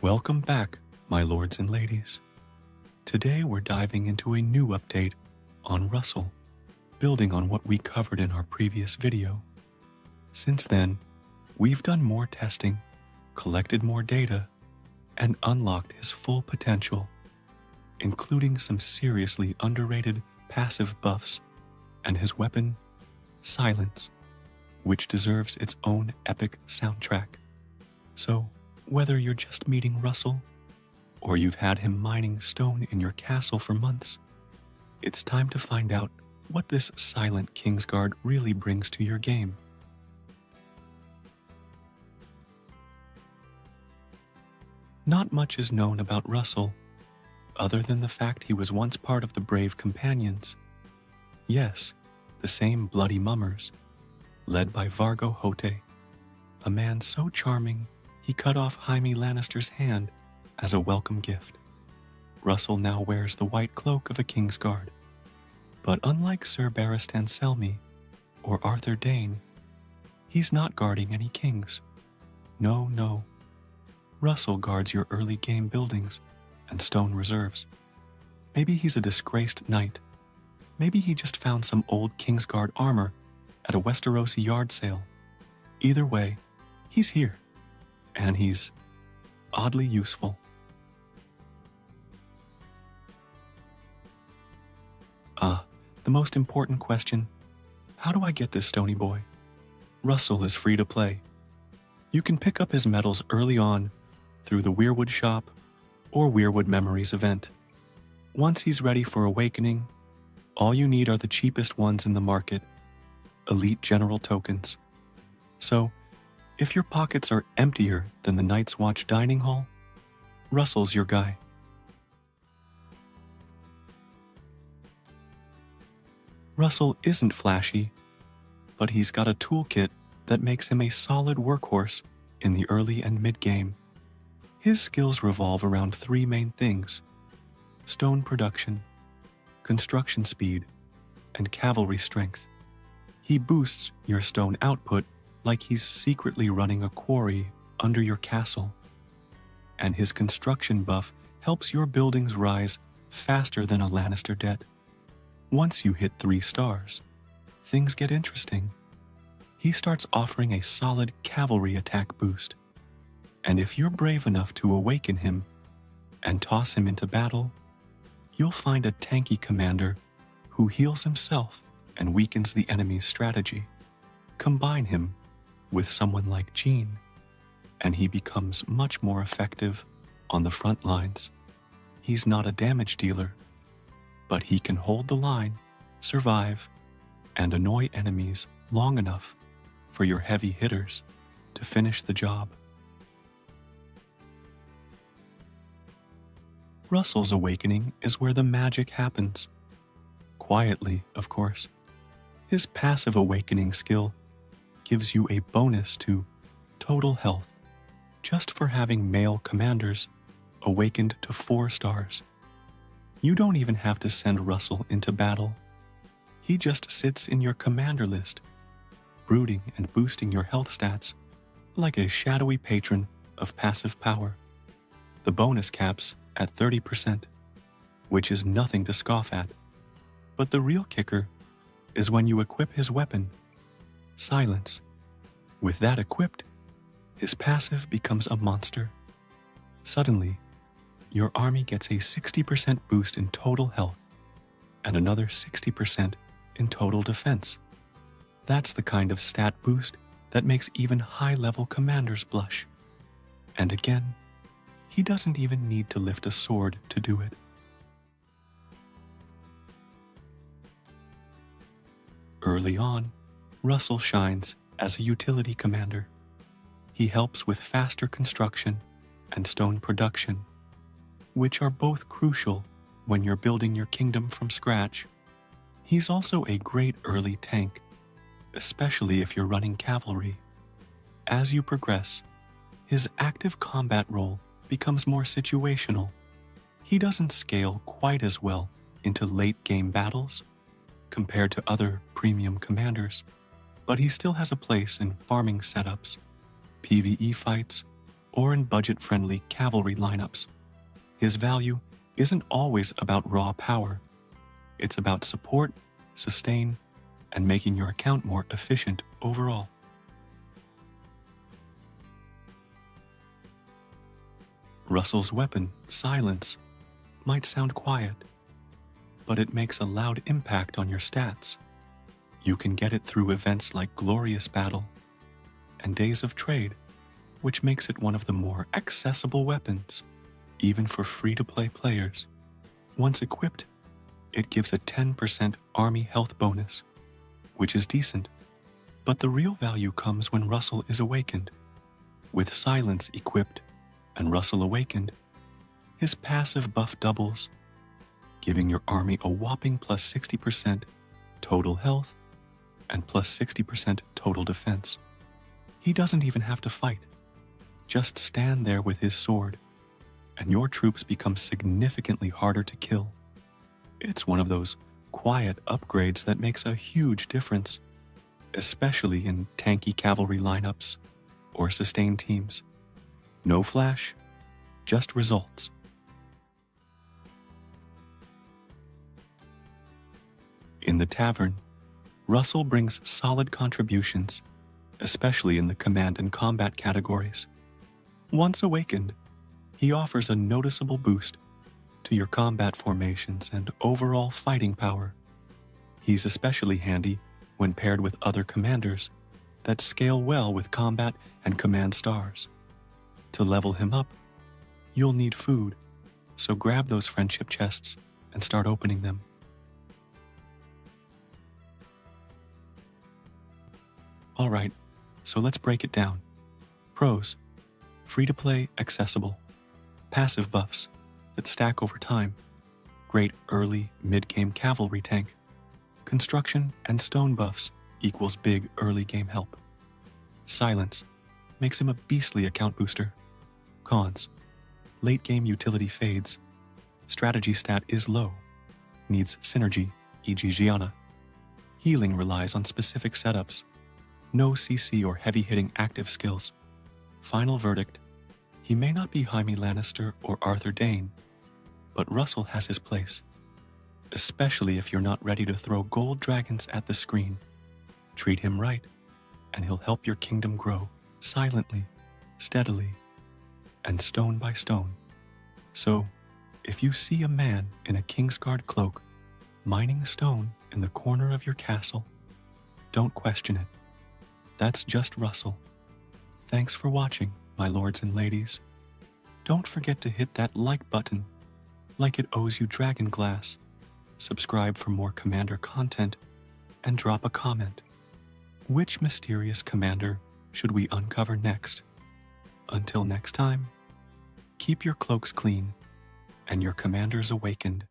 Welcome back, my lords and ladies. Today we're diving into a new update on Russel, building on what we covered in our previous video. Since then, we've done more testing, collected more data, and unlocked his full potential, including some seriously underrated passive buffs and his weapon, Silence, which deserves its own epic soundtrack. So, whether you're just meeting Russel, or you've had him mining stone in your castle for months, it's time to find out what this silent Kingsguard really brings to your game. Not much is known about Russel, other than the fact he was once part of the Brave Companions. Yes, the same bloody mummers, led by Vargo Hote, a man so charming he cut off Jaime Lannister's hand as a welcome gift. Russel now wears the white cloak of a Kingsguard, but unlike Sir Barristan Selmy or Arthur Dane, he's not guarding any kings. No. Russel guards your early game buildings and stone reserves. Maybe he's a disgraced knight. Maybe he just found some old Kingsguard armor at a Westerosi yard sale. Either way, he's here, and he's oddly useful. The most important question: how do I get this stony boy? Russel is free to play. You can pick up his medals early on through the Weirwood shop or Weirwood Memories event. Once he's ready for awakening, all you need are the cheapest ones in the market, elite general tokens. So, if your pockets are emptier than the Night's Watch dining hall, Russel's your guy. Russel isn't flashy, but he's got a toolkit that makes him a solid workhorse in the early and mid-game. His skills revolve around three main things: stone production, construction speed, and cavalry strength. He boosts your stone output like he's secretly running a quarry under your castle. And his construction buff helps your buildings rise faster than a Lannister debt. Once you hit 3 stars, things get interesting. He starts offering a solid cavalry attack boost. And if you're brave enough to awaken him and toss him into battle, you'll find a tanky commander who heals himself and weakens the enemy's strategy. Combine him with someone like Jean, and he becomes much more effective on the front lines. He's not a damage dealer, but he can hold the line, survive, and annoy enemies long enough for your heavy hitters to finish the job. Russel's awakening is where the magic happens. Quietly, of course. His passive awakening skill gives you a bonus to total health just for having male commanders awakened to 4 stars. You don't even have to send Russel into battle. He just sits in your commander list, brooding and boosting your health stats like a shadowy patron of passive power. The bonus caps at 30%, which is nothing to scoff at. But the real kicker is when you equip his weapon, Silence. With that equipped, his passive becomes a monster. Suddenly, your army gets a 60% boost in total health and another 60% in total defense. That's the kind of stat boost that makes even high-level commanders blush. And again, he doesn't even need to lift a sword to do it. Early on, Russel shines as a utility commander. He helps with faster construction and stone production, which are both crucial when you're building your kingdom from scratch. He's also a great early tank, especially if you're running cavalry. As you progress, his active combat role becomes more situational. He doesn't scale quite as well into late-game battles compared to other premium commanders, but he still has a place in farming setups, PvE fights, or in budget-friendly cavalry lineups. His value isn't always about raw power. It's about support, sustain, and making your account more efficient overall. Russel's weapon, Silence, might sound quiet, but it makes a loud impact on your stats. You can get it through events like Glorious Battle and Days of Trade, which makes it one of the more accessible weapons, even for free-to-play players. Once equipped, it gives a 10% army health bonus, which is decent, but the real value comes when Russel is awakened. With Silence equipped and Russel awakened, his passive buff doubles, giving your army a whopping plus 60% total health and plus 60% total defense. He doesn't even have to fight. Just stand there with his sword, and your troops become significantly harder to kill. It's one of those quiet upgrades that makes a huge difference, especially in tanky cavalry lineups or sustained teams. No flash, just results. In the Tavern, Russel brings solid contributions, especially in the command and combat categories. Once awakened, he offers a noticeable boost to your combat formations and overall fighting power. He's especially handy when paired with other commanders that scale well with combat and command stars. To level him up, you'll need food, so grab those friendship chests and start opening them. Alright, so let's break it down. Pros: free-to-play, accessible. Passive buffs that stack over time. Great early, mid-game cavalry tank. Construction and stone buffs equals big early game help. Silence makes him a beastly account booster. Cons: late game utility fades. Strategy stat is low. Needs synergy, e.g. Gianna. Healing relies on specific setups. No CC or heavy-hitting active skills. Final verdict: he may not be Jaime Lannister or Arthur Dayne, but Russel has his place, especially if you're not ready to throw gold dragons at the screen. Treat him right, and he'll help your kingdom grow silently, steadily, and stone by stone. So, if you see a man in a Kingsguard cloak mining stone in the corner of your castle, don't question it. That's just Russel. Thanks for watching, my lords and ladies. Don't forget to hit that like button, like it owes you dragon glass. Subscribe for more commander content, and drop a comment. Which mysterious commander should we uncover next? Until next time, keep your cloaks clean and your commanders awakened.